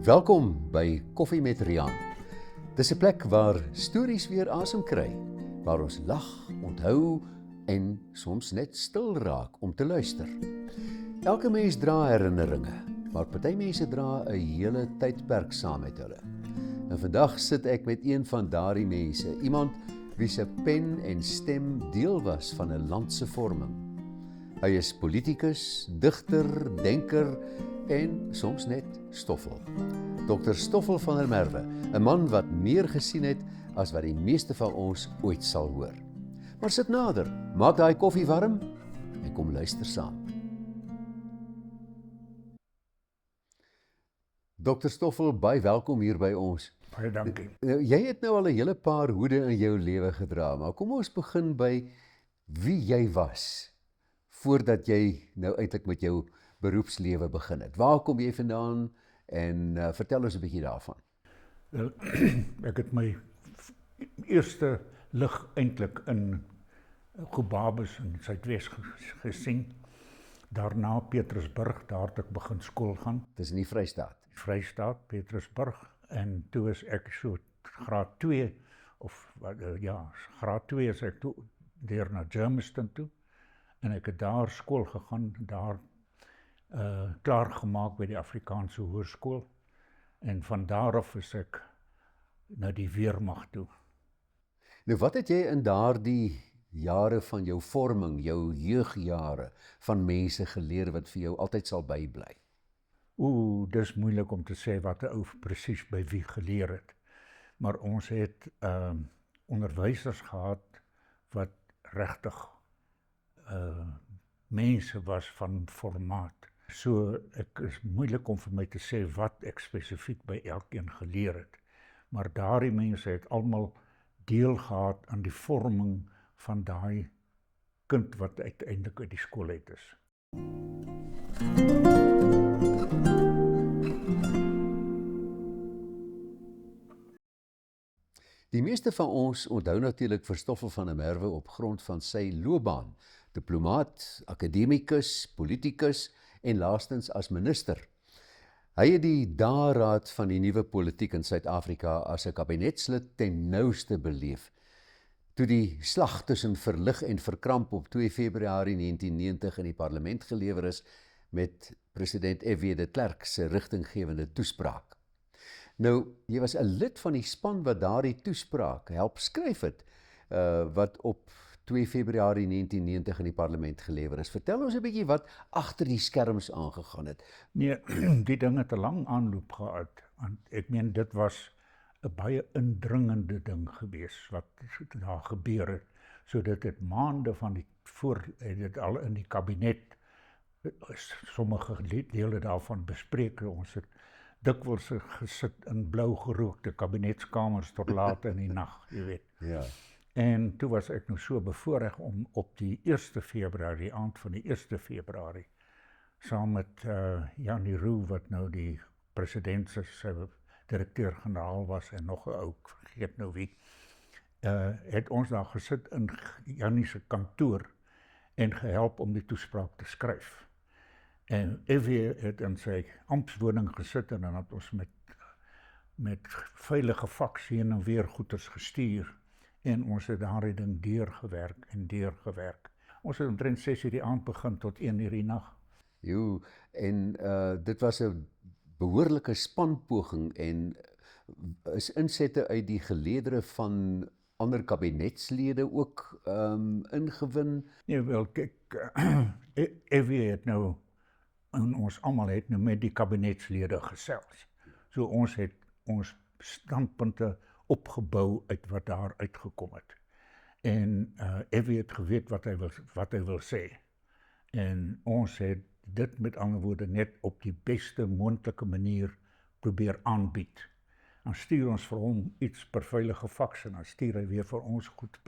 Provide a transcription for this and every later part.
Welkom by Koffie met Riaan. Dis 'n plek waar stories weer asem kry, waar ons lag, onthou en soms net stil raak om te luister. Elke mens dra herinneringe, maar party mense dra 'n hele tydperk saam met hulle. En vandag sit ek met een van daardie mense, iemand wie se pen en stem deel was van 'n land se vorming. Hy is politicus, digter, denker en soms net Stoffel. Dr. Stoffel van der Merwe, 'n man wat meer gesien het as wat die meeste van ons ooit sal hoor. Maar sit nader, maak daai koffie warm en kom luister saam. Dr. Stoffel, baie welkom hier by ons. Baie dankie. Jy het nou al 'n hele paar hoede in jou lewe gedra, maar kom ons begin by wie jy was voordat jy nou eintlik met jou beroepslewe begin het. Waar kom jy vandaan en vertel ons 'n bietjie daarvan. Wel, ek het my eerste lig eintlik in Gobabis in Suidwes gesien. Daarna Petrusburg, daar het ek begin skool gaan. Dis in die Vrystaat. Vrystaat, Petrusburg, en toe is ek so graad 2 graad 2 is ek toe deur na Germiston toe en ek het daar skool gegaan, daar klaar gemaak by die Afrikaanse Hoërskool en van daar af is ek na die weermag toe. Nou wat het jy in daardie jare van jou vorming, jou jeugjare van mense geleer wat vir jou altyd sal bybly? Dis moeilik om te sê wat 'n ou presies by wie geleer het. Maar ons het onderwysers gehad wat regtig mense was van formaat. So ek is moeilik om vir my te sê wat ek spesifiek by elkeen geleer het. Maar daardie mense het almal deel gehad aan die vorming van daai kind wat uiteindelik uit die skool uit is. Die meeste van ons onthou natuurlik vir Stoffel van der Merwe op grond van sy loopbaan. Diplomaat, akademikus, politicus en laastens as minister. Hy het die dageraad van die nuwe politiek in Suid-Afrika as 'n kabinetslid ten nouste beleef. Toe die slag tussen verlig en verkramp op 2 Februarie 1990 in die parlement gelewer is met president F.W. de Klerk se rigtinggewende toespraak. Nou, jy was 'n lid van die span wat daardie toespraak help skryf het, wat op 2 Februarie 1990 in die parlement gelewer is. Vertel ons 'n bietjie wat agter die skerms aangegaan het. Nee, die ding het 'n lang aanloop gehad, want ek meen dit was 'n baie indringende ding gewees wat daar gebeur het. So dit het maande van die het dit al in die kabinet sommige dele daarvan bespreek. Ons het dikwels gesit in blou gerookte kabinetskamers tot laat in die nag, jy weet. Ja. En toe was ek nou so bevoorreg om op die 1 Februarie, die aand van die 1 Februarie, saam met Janie Roux, wat nou die president se direkteur-generaal was en nog 'n ou, ek vergeet nou wie, het ons daar gesit in Janie se kantoor en gehelp om die toespraak te skryf. En F.W. het in sy amptswoning gesit en dan het ons met veilige faks heen en weer goeders gestuur. En ons het daardie ding deurgewerk. Ons het omtrent 6:00 die aand begin tot 1:00 die nag. En dit was 'n behoorlike spanpoging en is insette uit die geleedere van ander kabinetslede ook ingewin? Nee, wel kyk, F.W. het nou, en ons almal het nou met die kabinetslede gesels. So ons het ons standpunte opgebou uit wat daar uitgekom het. En F.W. het geweet wat hy wil sê. En ons het dit met ander woorde net op die beste moontlike manier probeer aanbied. Dan stuur ons vir hom iets per veilige faks en dan stuur hy weer vir ons goed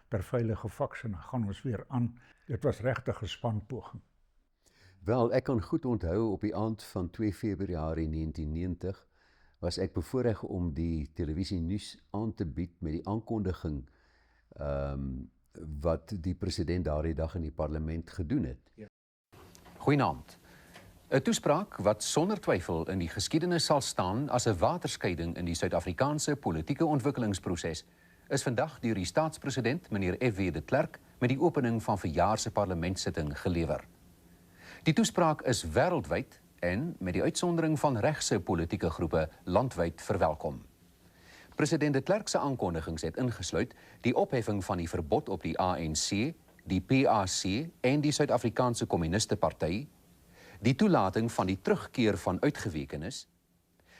per veilige faks en dan gaan ons weer aan. Dit was regtig 'n spanpoging. Wel, ek kan goed onthou op die aand van 2 Februarie 1990 was ek bevoorreg om die televisie nuus aan te bied met die aankondiging wat die president daardie dag in die parlement gedoen het. Ja. Goeienaand. 'n Toespraak wat sonder twyfel in die geskiedenis sal staan as 'n waterskeiding in die Suid-Afrikaanse politieke ontwikkelingsproses, is vandag deur die staatspresident, meneer F.W. de Klerk, met die opening van verjaar se parlementsitting gelewer. Die toespraak is wêreldwyd en, met die uitsondering van regse politieke groepe, landwyd verwelkom. President de Klerk se aankondigings het ingesluit die opheffing van die verbod op die ANC, die PAC en die Suid-Afrikaanse Kommuniste Party, die toelating van die terugkeer van uitgewekenes,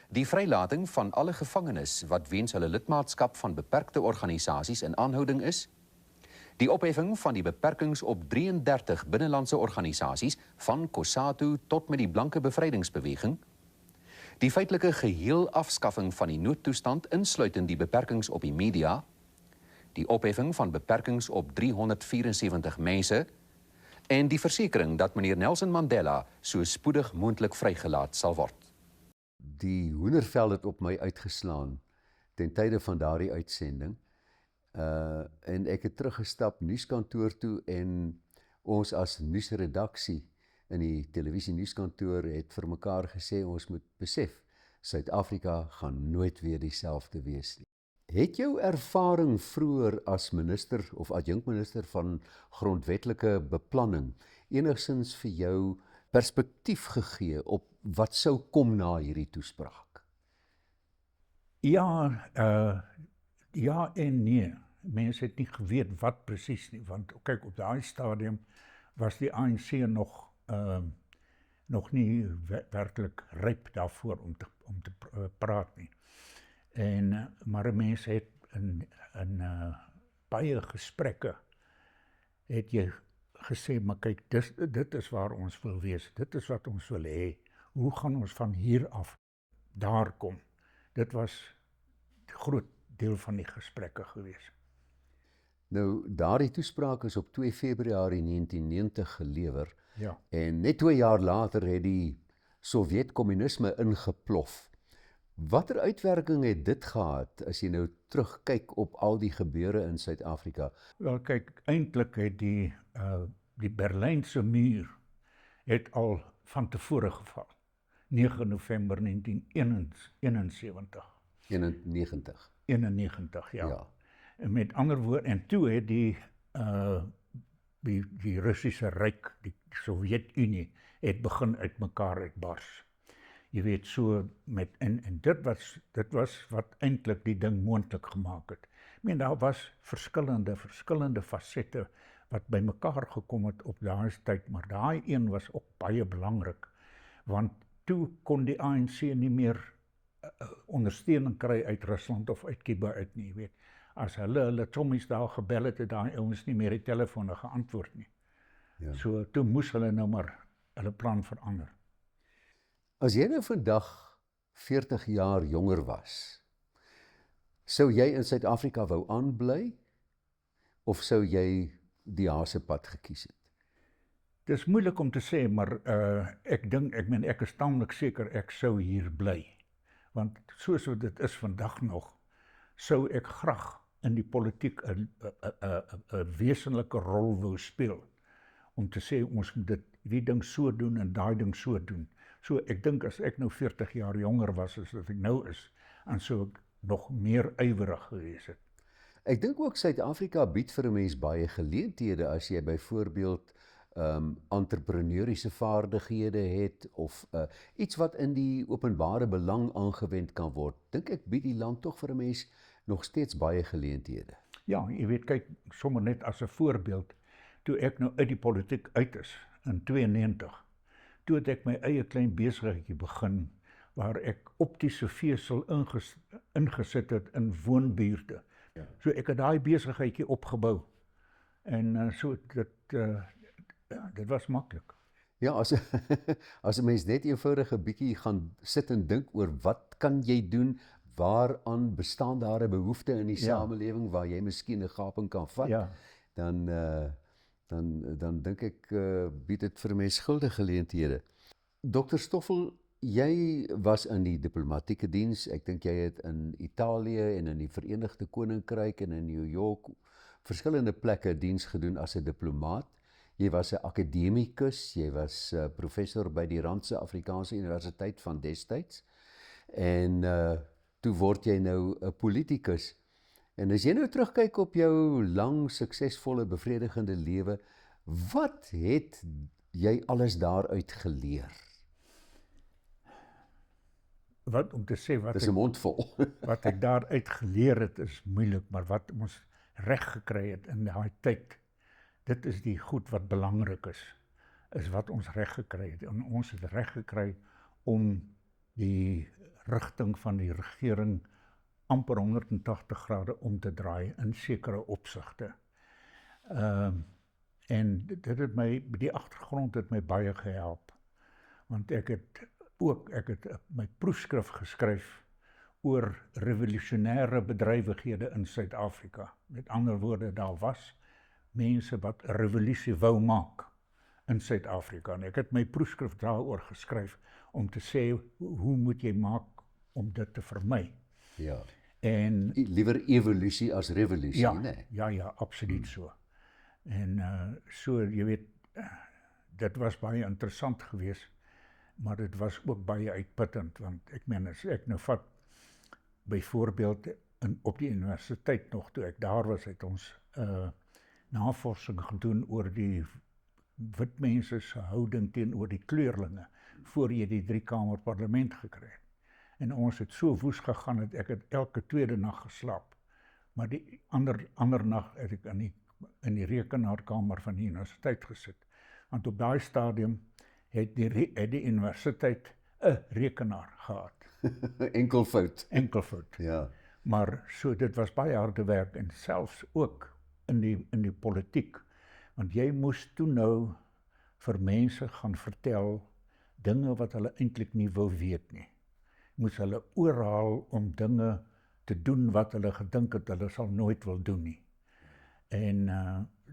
die vrylating van alle gevangenes wat weens hulle lidmaatskap van beperkte organisasies in aanhouding is, die opheffing van die beperkings op 33 binnelandse organisasies van COSATU tot met die blanke bevrydingsbeweging, die feitelike geheel afskaffing van die noodtoestand insluitend die beperkings op die media, die opheffing van beperkings op 374 mense en die versekering dat meneer Nelson Mandela so spoedig moontlik vrygelaat sal word. Die hoendervel het op my uitgeslaan ten tye van daardie uitsending. En ek het teruggestap nuuskantoor toe en ons as nuusredaksie in die televisie nuuskantoor het vir mekaar gesê ons moet besef, Suid-Afrika gaan nooit weer dieselfde wees nie. Het jou ervaring vroeër as minister of adjunkminister van grondwetlike beplanning enigstens vir jou perspektief gegee op wat sou kom na hierdie toespraak? Ja en nee. Mense het nie geweet wat presies nie, want kyk, op daai stadium was die ANC nog nie werklik ryp daarvoor om te praat nie. Maar mense het in baie gesprekke het jy gesê, maar kyk, dit is waar ons wil wees, dit is wat ons wil hê. Hoe gaan ons van hier af daar kom? Dit was 'n groot deel van die gesprekke gewees. Nou, daardie toespraak is op 2 Februarie 1990 gelewer, Ja. En net 2 jaar later het die Sowjet-kommunisme ingeplof. Watter uitwerking het dit gehad as jy nou terugkyk op al die gebeure in Suid-Afrika? Wel kyk, eintlik het die Berlynse muur het al van tevore geval. 9 November 1971. 91, ja. En met ander woorde, en toe het die Russiese Ryk, die Sowjetunie, het begin uitmekaar uitbars. Jy weet, so met, en dit was wat eintlik die ding moontlik gemaak het. Ek meen, daar was verskillende fasette wat by mekaar gekom het op daai tyd, maar daai een was ook baie belangrik, want toe kon die ANC nie meer ondersteuning kry uit Rusland of uit Kuba uit nie, weet. As hulle chommies daar gebel het daai ouens nie meer die telefoon geantwoord nie. Ja. So toe moes hulle nou maar hulle plan verander. As jy nou vandag 40 jaar jonger was, sou jy in Suid-Afrika wou aanbly of sou jy die Hasepad gekies het? Dis moeilik om te sê, maar ek is taamlik seker ek sou hier bly. Want soos wat dit is vandag nog, sou ek graag in die politiek 'n wesenlike rol wou speel. Om te sê, ons moet die ding so doen en daai ding so doen. So ek dink as ek nou 40 jaar jonger was as wat ek nou is, dan sou ek nog meer ywerig gewees het. Ek dink ook Suid-Afrika bied vir 'n mens baie geleenthede as jy byvoorbeeld entrepreneuriese vaardighede het of iets wat in die openbare belang aangewend kan word. Dink ek bied die land tog vir 'n mens nog steeds baie geleenthede. Ja, jy weet, kyk, sommer net as 'n voorbeeld, toe ek nou uit die politiek uit is, in 92, toe het ek my eie klein besigheidjie begin, waar ek optiese vesel ingesit het in woonbuurte. Ja. So ek het daai besigheidjie opgebou, en dit was maklik. Ja, as 'n mens net eenvoudig 'n bietjie gaan sit en dink oor wat kan jy doen, waaraan bestaan daar 'n behoefte in die samelewing waar jy miskien 'n gaping kan vat, dan dink ek bied dit vir mense skuldige geleenthede. Dr. Stoffel, jy was in die diplomatieke diens. Ek dink jy het in Italië en in die Verenigde Koninkryk en in New York verskillende plekke diens gedoen as 'n diplomaat. Jy was 'n akademikus, jy was professor by die Randse Afrikaanse Universiteit van destyds en toe word jy nou 'n politicus. En as jy nou terugkyk op jou lang, suksesvolle, bevredigende lewe, wat het jy alles daaruit geleer? Wat om te sê wat Dis 'n mond vol. wat ek daaruit geleer het is moeilik, maar wat ons reg gekry het in daai tyd, dit is die goed wat belangrik is wat ons reg gekry het. En ons het reg gekry om die rigting van die regering amper 180 grade om te draai in sekere opsigte. En dit het my, die agtergrond het my baie gehelp, want ek het my proefskrif geskryf oor revolusionêre bedrywighede in Suid-Afrika. Met ander woorde, daar was mense wat 'n revolusie wou maak in Suid-Afrika. En ek het my proefskrif daaroor geskryf om te sê, hoe moet jy maak om dit te vermy? Ja. En Liewer evolusie as revolusie, ja, né? ja, absoluut so. En so, jy weet, dit was baie interessant geweest, maar dit was ook baie uitputtend, want ek meen, as ek nou vat, byvoorbeeld op die universiteit nog, toe ek daar was, het ons navorsing gedoen oor die wit mense se houding teenoor die kleurlinge, voor jy die 3-kamer parlement gekry het. En ons het so woes gegaan, dat ek het elke tweede nag geslaap. Maar die ander nag het ek in die rekenaarkamer van die universiteit gesit. Want op daai stadium het die universiteit 'n rekenaar gehad. Enkelvoud. Enkelvoud. Ja. Maar so, dit was baie harde werk, en selfs ook in die politiek. Want jy moes toe nou vir mense gaan vertel dinge wat hulle eintlik nie wou weet nie. Moes hulle oorhaal om dinge te doen wat hulle gedink het hulle sal nooit wil doen nie. En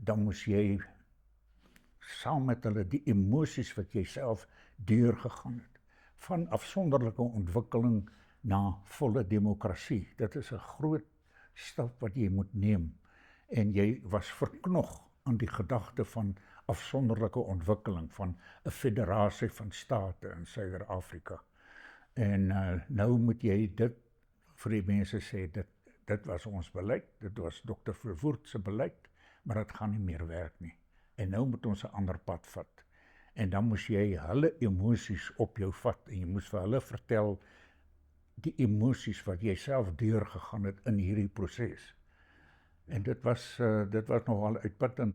dan moes jy saam met hulle die emosies wat jy self deurgegaan het, van afsonderlike ontwikkeling na volle demokrasie. Dit is 'n groot stap wat jy moet neem, en jy was verknog aan die gedagte van afsonderlike ontwikkeling, van 'n federasie van state in Suider-Afrika. En nou moet jy dit vir die mense sê, dit was ons beleid, dit was Dr. Verwoerd se beleid, maar dit gaan nie meer werk nie. En nou moet ons 'n ander pad vat. En dan moes jy hulle emosies op jou vat, en jy moes vir hulle vertel die emosies wat jy self deurgegaan het in hierdie proses. En dit was nogal uitputtend.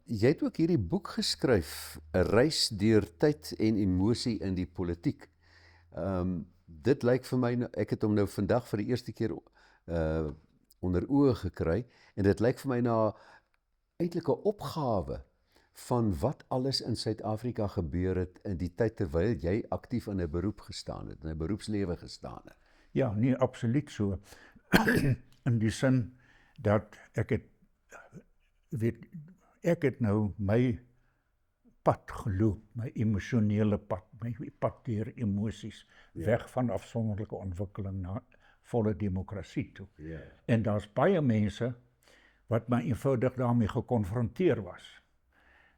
Jy het ook hierdie boek geskryf, 'n reis deur tyd en emosie in die politiek. Dit lyk vir my, ek het hom nou vandag vir die eerste keer onder oë gekry, en dit lyk vir my na eintlik 'n opgawe van wat alles in Suid-Afrika gebeur het in die tyd terwyl jy aktief in 'n beroep gestaan het, in 'n beroepslewe gestaan het. Ja, nee, absoluut so. In die sin dat ek het nou my pad geloop, my emosionele pad, my pad deur emosies, weg van afsonderlike ontwikkeling na volle demokrasie toe. Ja. En daar's baie mense wat my eenvoudig daarmee gekonfronteer was.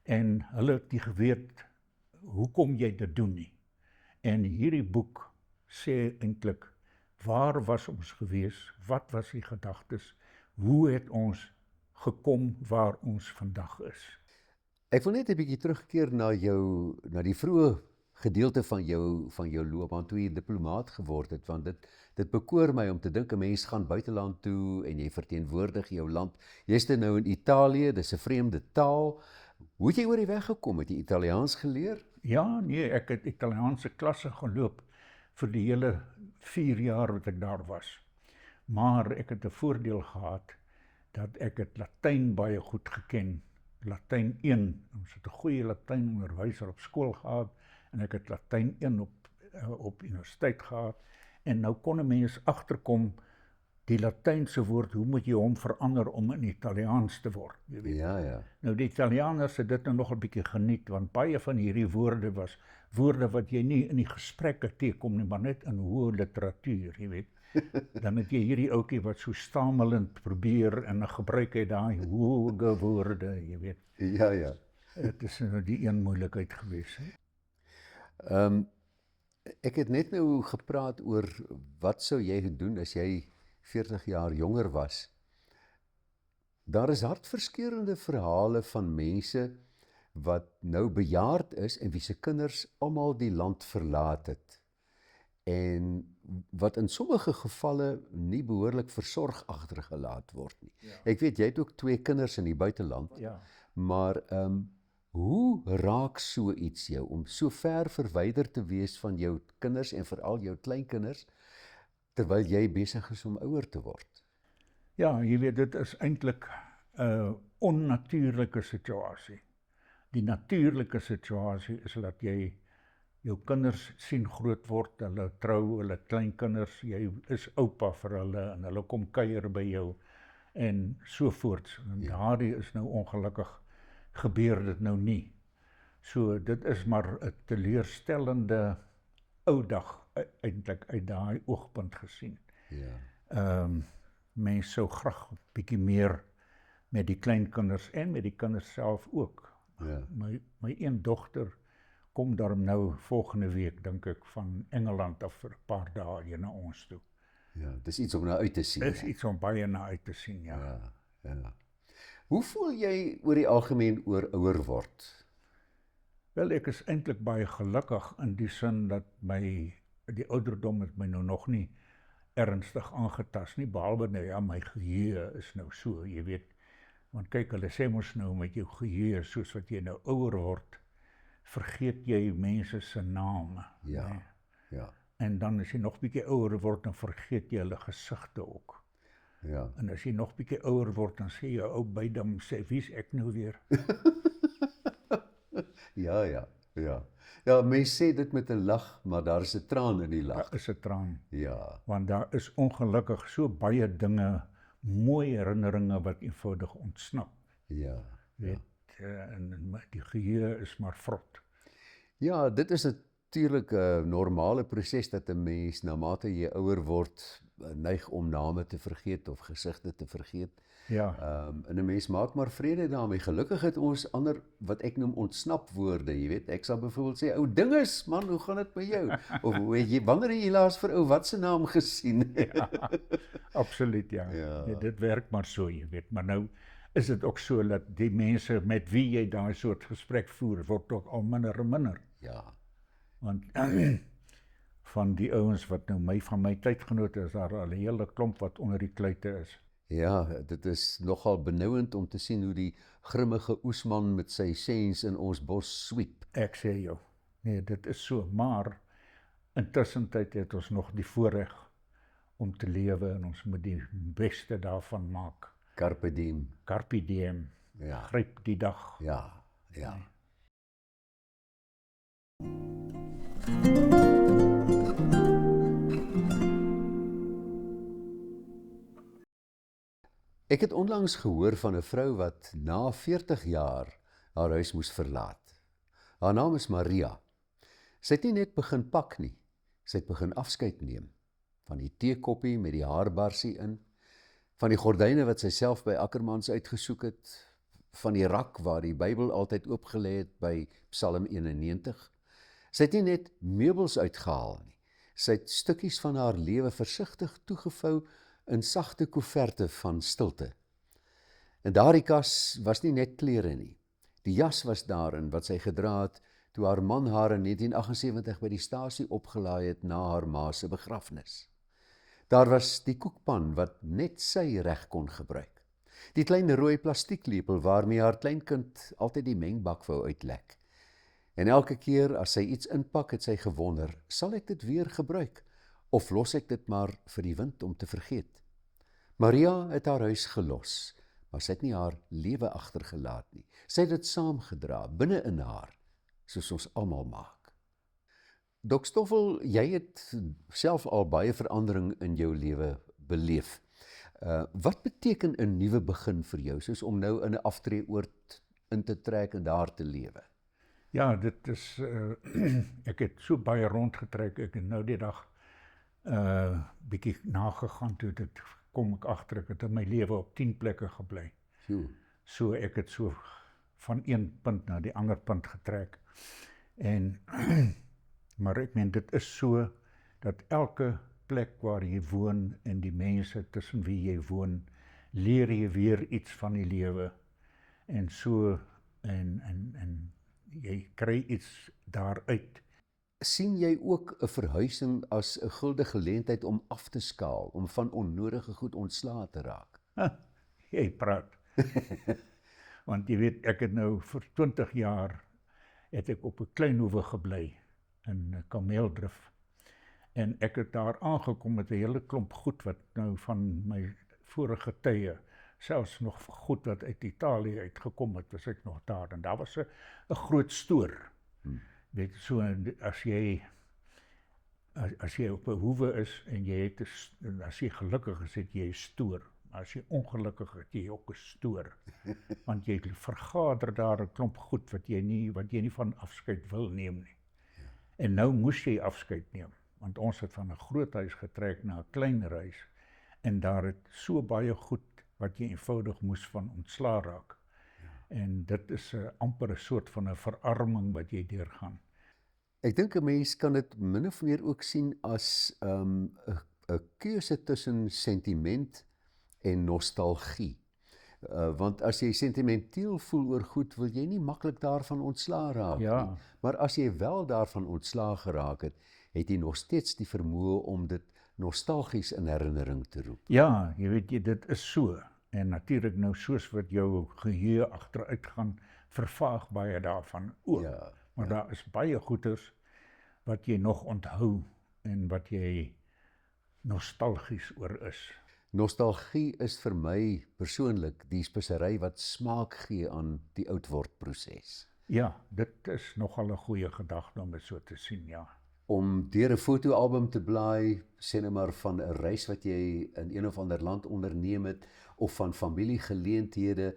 En hulle het nie geweet, hoekom jy dit doen nie. En hierdie boek sê eintlik, waar was ons gewees, wat was die gedagtes, hoe het ons gekom waar ons vandag is. Ek wil net 'n bietjie terugkeer na die vroeë gedeelte van jou loopbaan toe jy diplomaat geword het, want dit bekoor my om te dink 'n mens gaan buiteland toe en jy verteenwoordig jou land. Jy's nou in Italië, dis 'n vreemde taal. Hoe het jy oor die weg gekom? Het jy Italiaans geleer? Ja, nee, ek het Italiaanse klasse geloop vir die hele 4 jaar wat ek daar was. Maar ek het 'n voordeel gehad dat ek het Latyn baie goed geken. Latyn 1, ons het 'n goeie Latyn onderwyser op skool gehad, en ek het Latyn 1 op universiteit gehad, en nou kon 'n mens agterkom die Latynse woord, hoe moet jy hom verander om in Italiaans te word, jy weet. Ja. Nou die Italianers het dit nou nog 'n bietjie geniet, want baie van hierdie woorde was woorde wat jy nie in die gesprekke teekom nie, maar net in hoë literatuur, jy weet. Dan het jy hierdie ouetjie wat so stamelend probeer en dan gebruik hy daai hoë woorde, jy weet. Ja, ja. Dit is nou die een moeilikheid gewees. Hè? Ek het net nou gepraat oor wat sou jy doen as jy 40 jaar jonger was. Daar is hartverskeurende verhale van mense wat nou bejaard is en wie se kinders almal die land verlaat het. En wat in sommige gevalle nie behoorlik versorg agtergelaat word nie. Ja. Ek weet jy het ook 2 kinders in die buiteland, Ja. maar hoe raak so iets jou om so ver verwyder te wees van jou kinders en veral jou kleinkinders terwyl jy besig is om ouer te word? Ja, jy weet, dit is eintlik 'n onnatuurlike situasie. Die natuurlike situasie is dat jy jou kinders sien groot word, hulle trou, hulle kleinkinders, jy is oupa vir hulle en hulle kom kuier by jou en so voort. En daardie is nou ongelukkig gebeur dit nou nie. So dit is maar 'n teleurstellende ou dag eintlik uit daai oogpunt gesien. Ja. Mens sou graag 'n bietjie meer met die kleinkinders en met die kinders self ook. Ja. My een dogter kom daarom nou volgende week, dink ek, van Engeland af vir 'n paar dae hier na ons toe. Ja, dis iets om na uit te sien. Is iets om baie na uit te sien, ja. Ja, ja. Hoe voel jy oor die algemeen oor ouer word? Wel, ek is eintlik baie gelukkig in die sin dat die ouderdom het my nou nog nie ernstig aangetast nie, behalwe nou ja, my geheue is nou so, jy weet. Want kyk, hulle sê mos nou met jou geheue, soos wat jy nou ouer word, vergeet jy mense se name. Ja, Nee. ja, En dan as jy nog bietjie ouer word, dan vergeet jy hulle gesigte ook. ja. En as jy nog bietjie ouer word, dan sê jy ou Bydam, sê wie's ek nou weer? Ja, ja, ja. Ja, mense sê dit met 'n lag, maar daar is 'n traan in die lag. Daar is 'n traan. Ja, Want daar is ongelukkig so baie dinge, mooi herinneringe wat eenvoudig ontsnap. ja. Weet, en die geheue is maar vrot. Ja, dit is natuurlik 'n normale proses dat 'n mens na mate jy ouer word neig om name te vergeet of gesigte te vergeet. Ja, En 'n mens maak maar vrede daarmee. Gelukkig het ons ander wat ek noem ontsnapwoorde, jy weet. Ek sal byvoorbeeld sê, ou dinges, man, hoe gaan dit met jou? Of wanneer het jy laas vir ou wat se naam gesien? absoluut ja. Ja. Nee, dit werk maar so, jy weet. Maar nou is dit ook so dat die mense met wie jy daai soort gesprek voer, word ook al minder en minder. Ja, Want van die ouens wat nou van my tydgenote is daar al 'n hele klomp wat onder die kluite is. ja, dit is nogal benouend om te sien hoe die grimmige oesman met sy sens in ons bos swiep. Ek sê jou, nee, dit is so, maar intussen tyd het ons nog die voorreg om te lewe en ons moet die beste daarvan maak. Carpe diem. Carpe diem, Ja, gryp die dag. ja, ja. Ek het onlangs gehoor van 'n vrou wat na 40 jaar haar huis moes verlaat. Haar naam is Maria. Sy het nie net begin pak nie, sy het begin afskeid neem. Van die teekoppie met die haarbarsie in, van die gordyne wat sy self by Ackermans uitgesoek het, van die rak waar die Bybel altyd oopgelê het by Psalm 91. Sy het nie net meubels uitgehaal nie, sy het stukkies van haar lewe versigtig toegevou in sagte koeverte van stilte. En daardie kas was nie net klere nie. Die jas was daarin wat sy gedra het toe haar man haar in 1978 by die stasie opgelaai het na haar ma se begrafnis. Daar was die koekpan wat net sy reg kon gebruik. Die klein rooi plastieklepel waarmee haar kleinkind altyd die mengbak wou uitlek. En elke keer as sy iets inpak, het sy gewonder, sal ek dit weer gebruik of los ek dit maar vir die wind om te vergeet? Maria het haar huis gelos, maar sy het nie haar lewe agtergelaat nie. Sy het dit saamgedra, binne in haar, soos ons almal maak. Dok Stoffel, jy het self al baie verandering in jou lewe beleef. Wat beteken 'n nuwe begin vir jou, soos om nou in 'n aftreeoord in te trek en daar te lewe? Ja, dit is, ek het so baie rondgetrek, ek het nou die dag bietjie nagegaan toe, dit kom ek agter, ek het in my lewe op 10 plekke gebly. So ek het so van een punt na die ander punt getrek. En maar ek meen, dit is so dat elke plek waar jy woon en die mense tussen wie jy woon, leer jy weer iets van die lewe. En so, en jy kry iets daaruit. Sien jy ook 'n verhuising as 'n gulde geleentheid om af te skaal, om van onnodige goed ontslae te raak? Jy praat. Want jy weet, ek het nou vir 20 jaar het ek op 'n klein hoewe gebly in Kameeldrif. En ek het daar aangekom met 'n hele klomp goed wat nou van my vorige tye, selfs nog goed wat uit Italië uitgekom het, was ek nog daar. En daar was 'n groot stoor. Weet, so as jy op 'n hoewe is en jy het as jy gelukkig is, het jy 'n stoor. Maar as jy ongelukkig is, het jy ook 'n stoor. Want jy vergader daar 'n klomp goed wat jy nie van afskeid wil neem nie. En nou moes jy afskeid neem, want ons het van 'n groot huis getrek na 'n kleiner huis. En daar het so baie goed wat jy eenvoudig moes van ontslaa raak. En dit is amper 'n soort van 'n verarming wat jy deurgaan. Ek dink 'n mens kan dit min of meer ook sien as 'n keuse tussen sentiment en nostalgie. Want as jy sentimenteel voel oor goed, wil jy nie maklik daarvan ontslaa raak nie. Maar as jy wel daarvan ontslaa geraak het, het jy nog steeds die vermoë om dit nostalgies in herinnering te roep. Ja, jy weet, dit is so. En natuurlik nou soos wat jou geheue agteruit gaan, vervaag baie daarvan ook. Maar daar is baie goeters wat jy nog onthou en wat jy nostalgies oor is. Nostalgie is vir my persoonlik die spesery wat smaak gee aan die oudwordproses. Ja, dit is nogal 'n goeie gedagte om dit so te sien, ja. Om deur 'n fotoalbum te blaai, sê nou maar van 'n reis wat jy in een of ander land onderneem het, of van familiegeleenthede,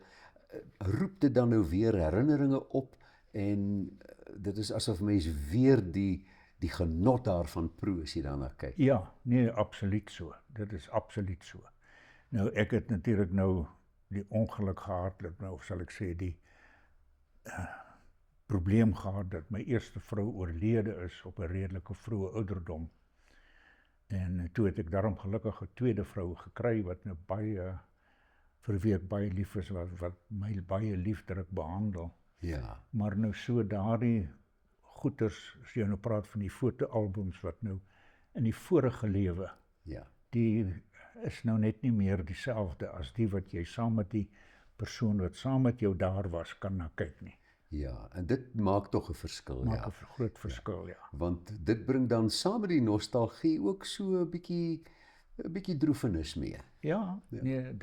roep dit dan nou weer herinneringe op, en dit is asof mens weer die genot daarvan proe as jy daarna kyk. Ja, nee, absoluut so. Dit is absoluut so. Nou, ek het natuurlik nou die ongeluk gehad, of sal ek sê, die probleem gehad dat my eerste vrou oorlede is op 'n redelike vroeë ouderdom. En toe het ek daarom gelukkig 'n tweede vrou gekry wat nou vir wie ek baie lief is, wat my baie liefdelik behandel. Ja. Maar nou so daardie goeters, as jy nou praat van die fotoalbums wat nou in die vorige lewe, die is nou net nie meer dieselfde as die wat jy saam met die persoon wat saam met jou daar was, kan na kyk nie. Ja, en dit maak tog 'n verskil, Maak 'n groot verskil, ja. Want dit bring dan saam met die nostalgie ook so 'n bietjie droefenis mee. Ja, nee,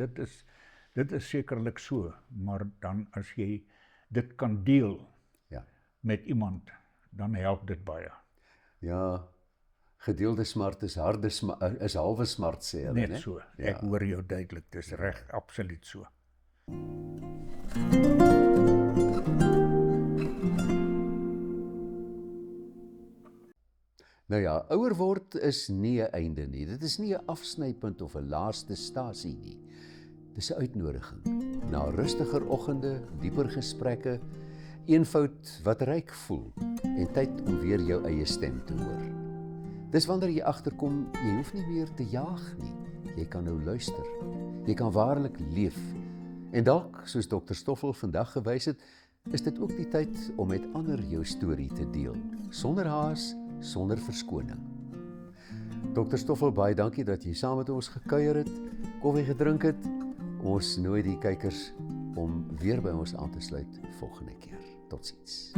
dit is sekerlik so, maar dan as jy dit kan deel met iemand, dan help dit baie. Ja, gedeelde smart is halwe smart, sê hulle, net so. Ek hoor jou duidelik, dis reg, absoluut so. Nou ja, ouer word is nie 'n einde nie. Dit is nie 'n afsnypunt of 'n laaste stasie nie. Dis 'n uitnodiging na rustiger oggende, dieper gesprekke, eenvoud wat ryk voel en tyd om weer jou eie stem te hoor. Dis wanneer jy agterkom, jy hoef nie meer te jaag nie. Jy kan nou luister. Jy kan waarlik leef. En dalk, soos Dr. Stoffel vandag gewys het, is dit ook die tyd om met ander jou storie te deel. Sonder haas, sonder verskoning. Dr. Stoffel, baie dankie dat jy saam met ons gekuier het, koffie gedrink het. Ons nooi die kykers om weer by ons aan te sluit volgende keer. Totsiens.